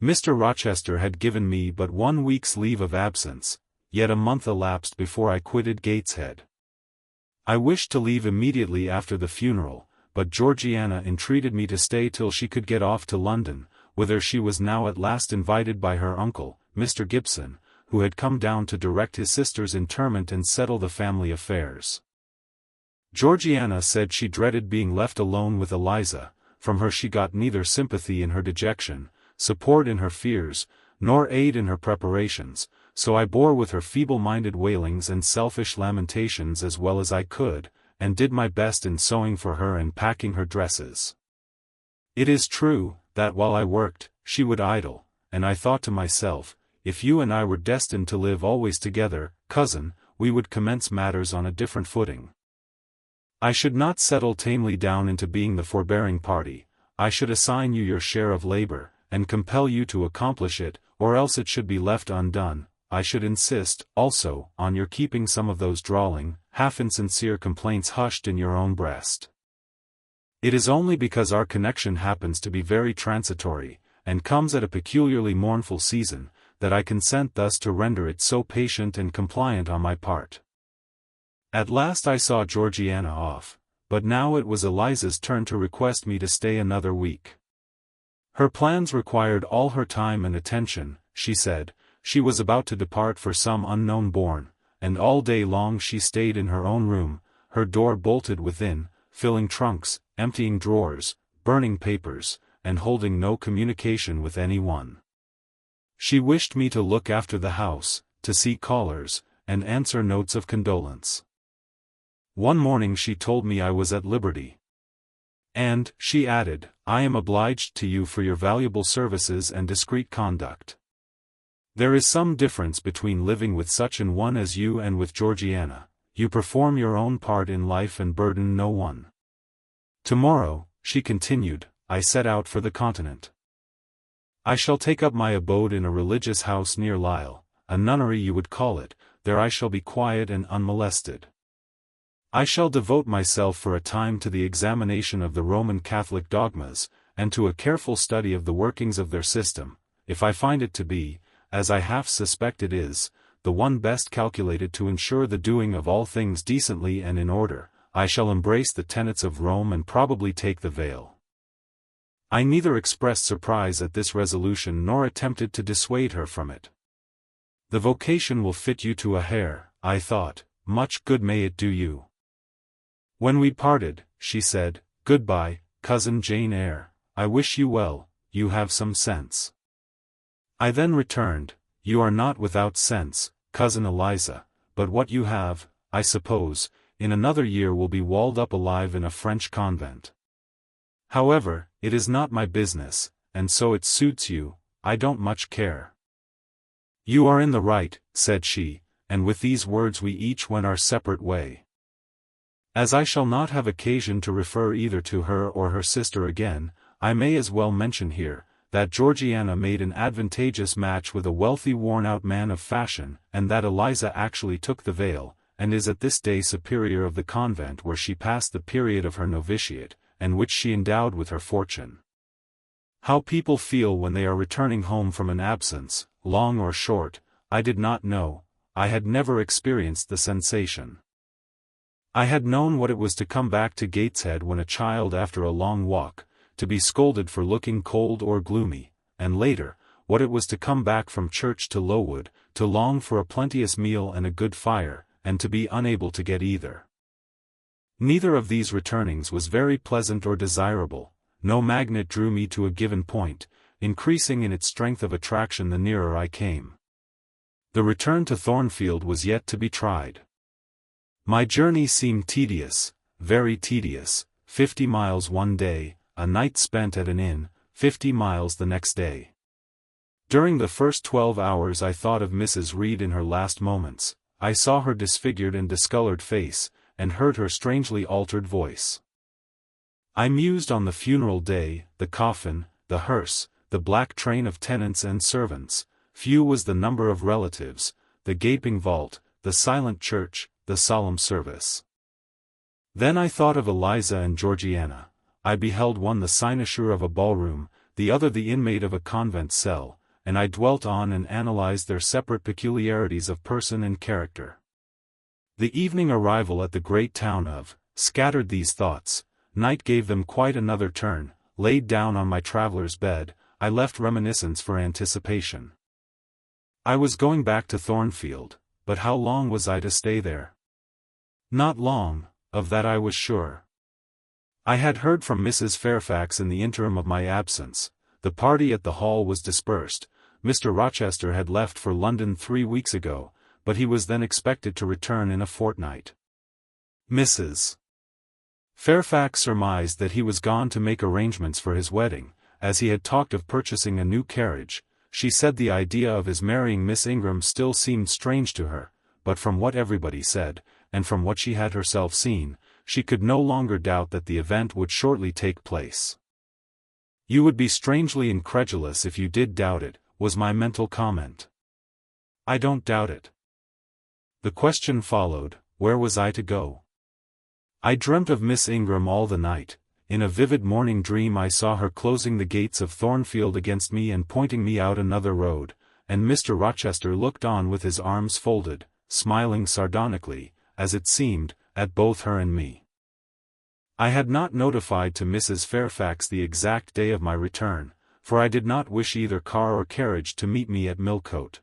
Mr. Rochester had given me but 1 week's leave of absence, yet a month elapsed before I quitted Gateshead. I wished to leave immediately after the funeral, but Georgiana entreated me to stay till she could get off to London, whither she was now at last invited by her uncle, Mr. Gibson, who had come down to direct his sister's interment and settle the family affairs. Georgiana said she dreaded being left alone with Eliza. From her she got neither sympathy in her dejection, support in her fears, nor aid in her preparations, so I bore with her feeble-minded wailings and selfish lamentations as well as I could, and did my best in sewing for her and packing her dresses. It is true, that while I worked, she would idle, and I thought to myself, if you and I were destined to live always together, cousin, we would commence matters on a different footing. I should not settle tamely down into being the forbearing party. I should assign you your share of labor, and compel you to accomplish it, or else it should be left undone. I should insist, also, on your keeping some of those drawling, half-insincere complaints hushed in your own breast. It is only because our connection happens to be very transitory, and comes at a peculiarly mournful season, that I consent thus to render it so patient and compliant on my part. At last I saw Georgiana off, but now it was Eliza's turn to request me to stay another week. Her plans required all her time and attention, she said. She was about to depart for some unknown bourne, and all day long she stayed in her own room, her door bolted within, filling trunks, emptying drawers, burning papers, and holding no communication with any one. She wished me to look after the house, to see callers, and answer notes of condolence. One morning she told me I was at liberty. And, she added, I am obliged to you for your valuable services and discreet conduct. There is some difference between living with such an one as you and with Georgiana. You perform your own part in life and burden no one. Tomorrow, she continued, I set out for the continent. I shall take up my abode in a religious house near Lisle, a nunnery you would call it. There I shall be quiet and unmolested. I shall devote myself for a time to the examination of the Roman Catholic dogmas, and to a careful study of the workings of their system. If I find it to be, as I half suspect it is, the one best calculated to ensure the doing of all things decently and in order, I shall embrace the tenets of Rome and probably take the veil. I neither expressed surprise at this resolution nor attempted to dissuade her from it. The vocation will fit you to a hair, I thought. Much good may it do you. When we parted, she said, Goodbye, cousin Jane Eyre. I wish you well. You have some sense. I then returned, You are not without sense, cousin Eliza, but what you have, I suppose, in another year will be walled up alive in a French convent. However, it is not my business, and so it suits you. I don't much care. You are in the right, said she, and with these words we each went our separate way. As I shall not have occasion to refer either to her or her sister again, I may as well mention here, that Georgiana made an advantageous match with a wealthy worn-out man of fashion, and that Eliza actually took the veil, and is at this day superior of the convent where she passed the period of her novitiate, and which she endowed with her fortune. How people feel when they are returning home from an absence, long or short, I did not know. I had never experienced the sensation. I had known what it was to come back to Gateshead when a child after a long walk, to be scolded for looking cold or gloomy, and later, what it was to come back from church to Lowood, to long for a plenteous meal and a good fire, and to be unable to get either. Neither of these returnings was very pleasant or desirable. No magnet drew me to a given point, increasing in its strength of attraction the nearer I came. The return to Thornfield was yet to be tried. My journey seemed tedious, very tedious, 50 miles one day, a night spent at an inn, 50 miles the next day. During the first 12 hours I thought of Mrs. Reed in her last moments. I saw her disfigured and discolored face, and heard her strangely altered voice. I mused on the funeral day, the coffin, the hearse, the black train of tenants and servants. Few was the number of relatives, the gaping vault, the silent church, the solemn service. Then I thought of Eliza and Georgiana. I beheld one the cynosure of a ballroom, the other the inmate of a convent cell, and I dwelt on and analyzed their separate peculiarities of person and character. The evening arrival at the great town of scattered these thoughts. Night gave them quite another turn. Laid down on my traveler's bed, I left reminiscence for anticipation. I was going back to Thornfield, but how long was I to stay there? Not long, of that I was sure. I had heard from Mrs. Fairfax in the interim of my absence. The party at the Hall was dispersed. Mr. Rochester had left for London 3 weeks ago, but he was then expected to return in a fortnight. Mrs. Fairfax surmised that he was gone to make arrangements for his wedding, as he had talked of purchasing a new carriage. She said the idea of his marrying Miss Ingram still seemed strange to her, but from what everybody said, and from what she had herself seen, she could no longer doubt that the event would shortly take place. "You would be strangely incredulous if you did doubt it," was my mental comment. "I don't doubt it." The question followed, where was I to go? I dreamt of Miss Ingram all the night. In a vivid morning dream I saw her closing the gates of Thornfield against me and pointing me out another road, and Mr. Rochester looked on with his arms folded, smiling sardonically, as it seemed, at both her and me. I had not notified to Mrs. Fairfax the exact day of my return, for I did not wish either car or carriage to meet me at Millcote.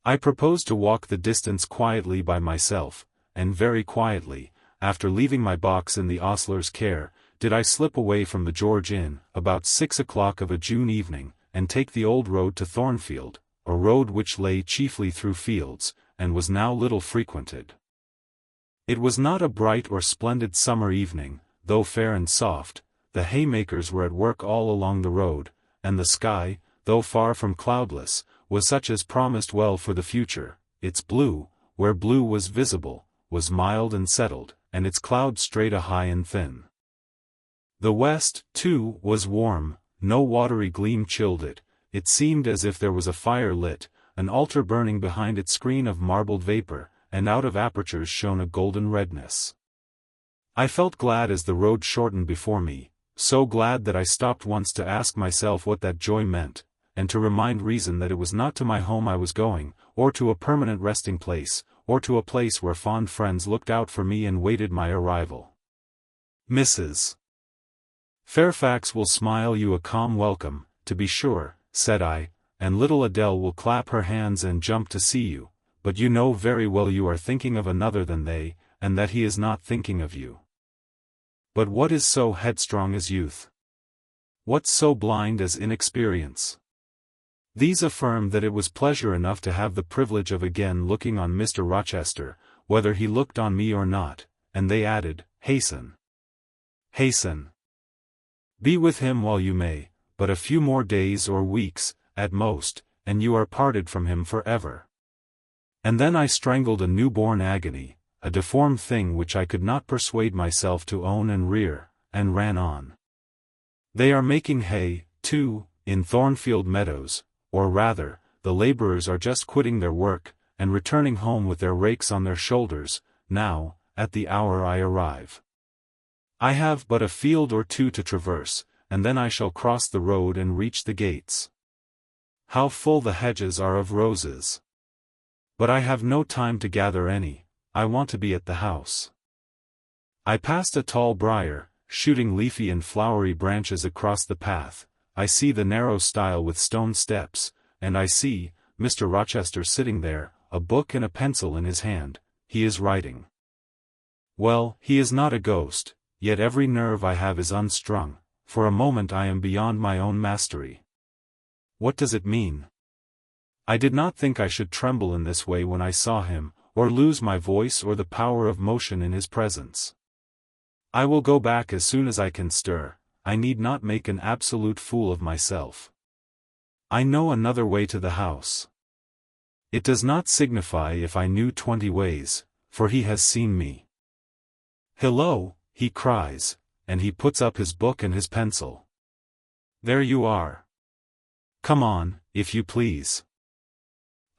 I proposed to walk the distance quietly by myself, and very quietly, after leaving my box in the ostler's care, did I slip away from the George Inn, about 6 o'clock of a June evening, and take the old road to Thornfield, a road which lay chiefly through fields, and was now little frequented. It was not a bright or splendid summer evening, though fair and soft. The haymakers were at work all along the road, and the sky, though far from cloudless, was such as promised well for the future. Its blue, where blue was visible, was mild and settled, and its clouds strata high and thin. The west, too, was warm. No watery gleam chilled it. It seemed as if there was a fire lit, an altar burning behind its screen of marbled vapor, and out of apertures shone a golden redness. I felt glad as the road shortened before me, so glad that I stopped once to ask myself what that joy meant, and to remind reason that it was not to my home I was going, or to a permanent resting place, or to a place where fond friends looked out for me and waited my arrival. "Mrs. Fairfax will smile you a calm welcome, to be sure," said I, "and little Adele will clap her hands and jump to see you, but you know very well you are thinking of another than they, and that he is not thinking of you. But what is so headstrong as youth? What's so blind as inexperience?" These affirmed that it was pleasure enough to have the privilege of again looking on Mr. Rochester, whether he looked on me or not, and they added, "Hasten. Hasten. Be with him while you may, but a few more days or weeks, at most, and you are parted from him forever." And then I strangled a newborn agony, a deformed thing which I could not persuade myself to own and rear, and ran on. They are making hay, too, in Thornfield meadows, or rather, the laborers are just quitting their work, and returning home with their rakes on their shoulders, now, at the hour I arrive. I have but a field or two to traverse, and then I shall cross the road and reach the gates. How full the hedges are of roses! But I have no time to gather any. I want to be at the house. I passed a tall briar, shooting leafy and flowery branches across the path. I see the narrow stile with stone steps, and I see Mr. Rochester sitting there, a book and a pencil in his hand. He is writing. Well, he is not a ghost, yet every nerve I have is unstrung. For a moment I am beyond my own mastery. What does it mean? I did not think I should tremble in this way when I saw him, or lose my voice or the power of motion in his presence. I will go back as soon as I can stir. I need not make an absolute fool of myself. I know another way to the house. It does not signify if I knew 20 ways, for he has seen me. "Hello," he cries, and he puts up his book and his pencil. "There you are. Come on, if you please."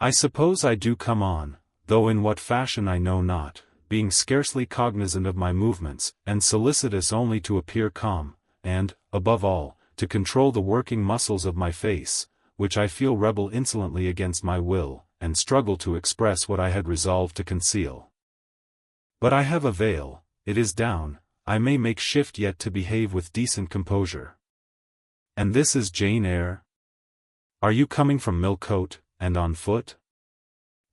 I suppose I do come on, though in what fashion I know not, being scarcely cognizant of my movements, and solicitous only to appear calm, and, above all, to control the working muscles of my face, which I feel rebel insolently against my will, and struggle to express what I had resolved to conceal. But I have a veil, it is down, I may make shift yet to behave with decent composure. And this is Jane Eyre? Are you coming from Millcote, and on foot?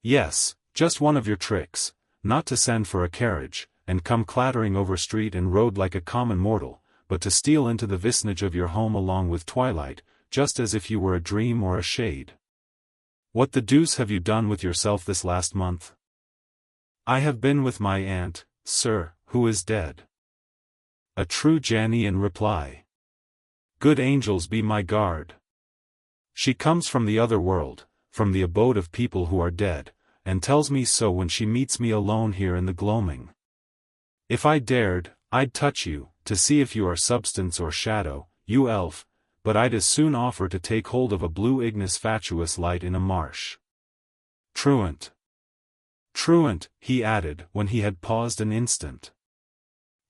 Yes, just one of your tricks, not to send for a carriage, and come clattering over street and road like a common mortal, but to steal into the vicinage of your home along with twilight, just as if you were a dream or a shade. What the deuce have you done with yourself this last month? I have been with my aunt, sir, who is dead. A true Janean reply. Good angels be my guard. She comes from the other world, from the abode of people who are dead, and tells me so when she meets me alone here in the gloaming. If I dared, I'd touch you, to see if you are substance or shadow, you elf, but I'd as soon offer to take hold of a blue ignis fatuus light in a marsh. Truant. Truant, he added when he had paused an instant.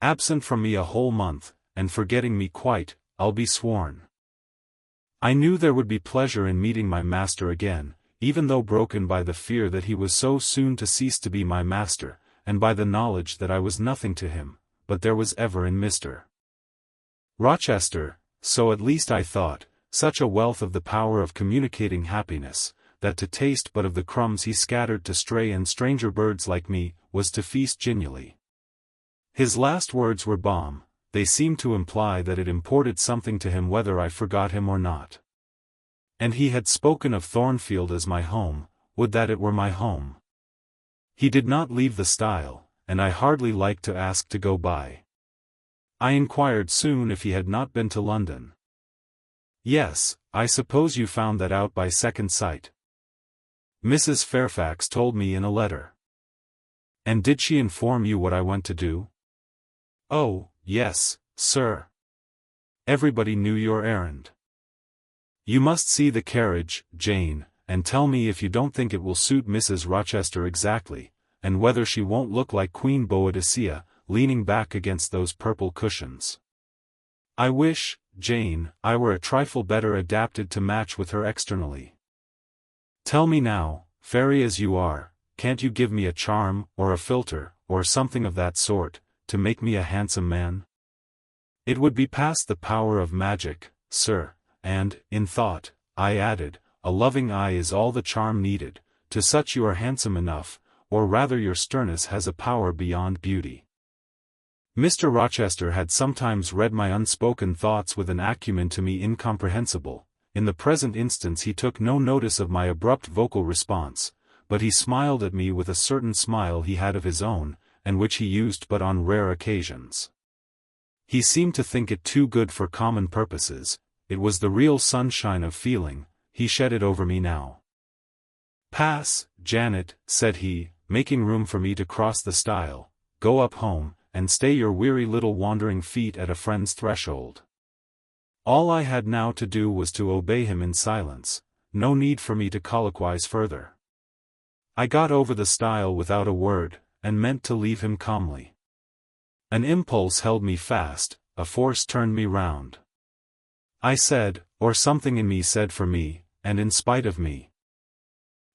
Absent from me a whole month, and forgetting me quite, I'll be sworn. I knew there would be pleasure in meeting my master again, even though broken by the fear that he was so soon to cease to be my master, and by the knowledge that I was nothing to him, but there was ever in Mr. Rochester, so at least I thought, such a wealth of the power of communicating happiness, that to taste but of the crumbs he scattered to stray and stranger birds like me, was to feast genially. His last words were balm, they seemed to imply that it imported something to him whether I forgot him or not. And he had spoken of Thornfield as my home, would that it were my home. He did not leave the stile, and I hardly liked to ask to go by. I inquired soon if he had not been to London. Yes, I suppose you found that out by second sight. Mrs. Fairfax told me in a letter. And did she inform you what I went to do? Oh, yes, sir. Everybody knew your errand. You must see the carriage, Jane, and tell me if you don't think it will suit Mrs. Rochester exactly, and whether she won't look like Queen Boadicea, leaning back against those purple cushions. I wish, Jane, I were a trifle better adapted to match with her externally. Tell me now, fairy as you are, can't you give me a charm, or a philtre, or something of that sort, to make me a handsome man? It would be past the power of magic, sir, and, in thought, I added, a loving eye is all the charm needed, to such you are handsome enough, or rather your sternness has a power beyond beauty. Mr. Rochester had sometimes read my unspoken thoughts with an acumen to me incomprehensible. In the present instance he took no notice of my abrupt vocal response, but he smiled at me with a certain smile he had of his own, and which he used but on rare occasions. He seemed to think it too good for common purposes, it was the real sunshine of feeling, he shed it over me now. Pass, Janet, said he, making room for me to cross the stile, go up home, and stay your weary little wandering feet at a friend's threshold. All I had now to do was to obey him in silence, no need for me to colloquize further. I got over the stile without a word, and meant to leave him calmly. An impulse held me fast, a force turned me round. I said, or something in me said for me, and in spite of me.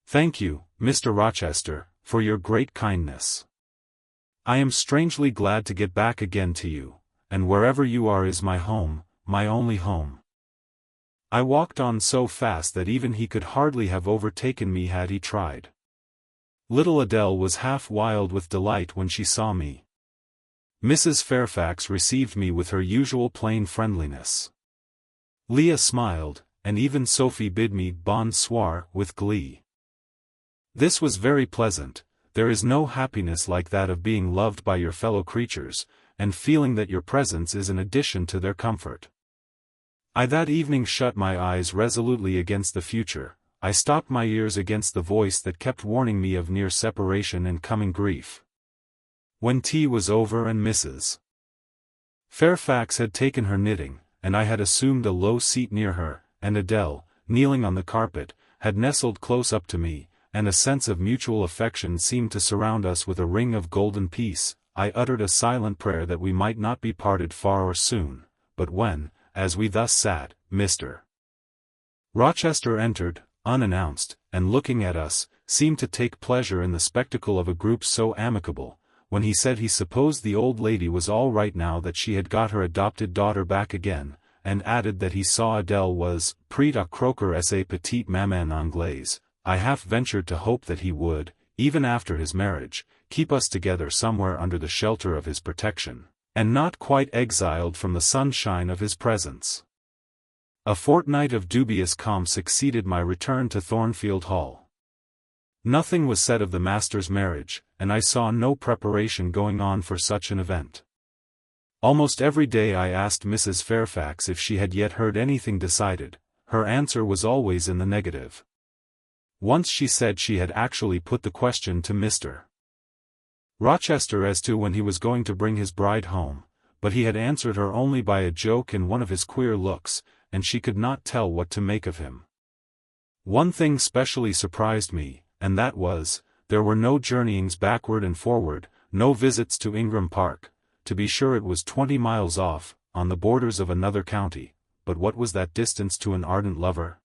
Thank you, Mr. Rochester, for your great kindness. I am strangely glad to get back again to you, and wherever you are is my home, my only home. I walked on so fast that even he could hardly have overtaken me had he tried. Little Adele was half wild with delight when she saw me. Mrs. Fairfax received me with her usual plain friendliness. Leah smiled, and even Sophie bid me bonsoir with glee. This was very pleasant. There is no happiness like that of being loved by your fellow creatures, and feeling that your presence is an addition to their comfort. I that evening shut my eyes resolutely against the future, I stopped my ears against the voice that kept warning me of near separation and coming grief. When tea was over and Mrs. Fairfax had taken her knitting, and I had assumed a low seat near her, and Adele, kneeling on the carpet, had nestled close up to me, and a sense of mutual affection seemed to surround us with a ring of golden peace, I uttered a silent prayer that we might not be parted far or soon, but when, as we thus sat, Mr. Rochester entered, unannounced, and looking at us, seemed to take pleasure in the spectacle of a group so amicable, when he said he supposed the old lady was all right now that she had got her adopted daughter back again, and added that he saw Adele was prête à croquer sa petite maman anglaise. I half ventured to hope that he would, even after his marriage, keep us together somewhere under the shelter of his protection, and not quite exiled from the sunshine of his presence. A fortnight of dubious calm succeeded my return to Thornfield Hall. Nothing was said of the master's marriage, and I saw no preparation going on for such an event. Almost every day I asked Mrs. Fairfax if she had yet heard anything decided. Her answer was always in the negative. Once she said she had actually put the question to Mr. Rochester as to when he was going to bring his bride home, but he had answered her only by a joke and one of his queer looks, and she could not tell what to make of him. One thing specially surprised me, and that was, there were no journeyings backward and forward, no visits to Ingram Park. To be sure it was 20 miles off, on the borders of another county, but what was that distance to an ardent lover?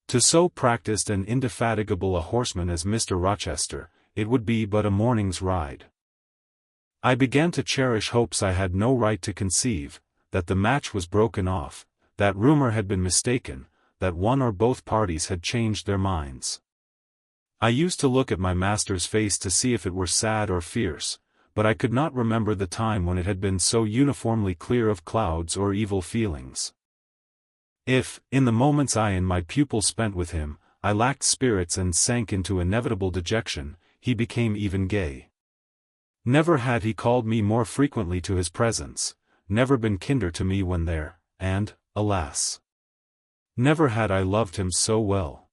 To so practised and indefatigable a horseman as Mr. Rochester, it would be but a morning's ride. I began to cherish hopes I had no right to conceive, that the match was broken off, that rumor had been mistaken, that one or both parties had changed their minds. I used to look at my master's face to see if it were sad or fierce, but I could not remember the time when it had been so uniformly clear of clouds or evil feelings. If, in the moments I and my pupil spent with him, I lacked spirits and sank into inevitable dejection, he became even gay. Never had he called me more frequently to his presence, never been kinder to me when there, and, alas, never had I loved him so well.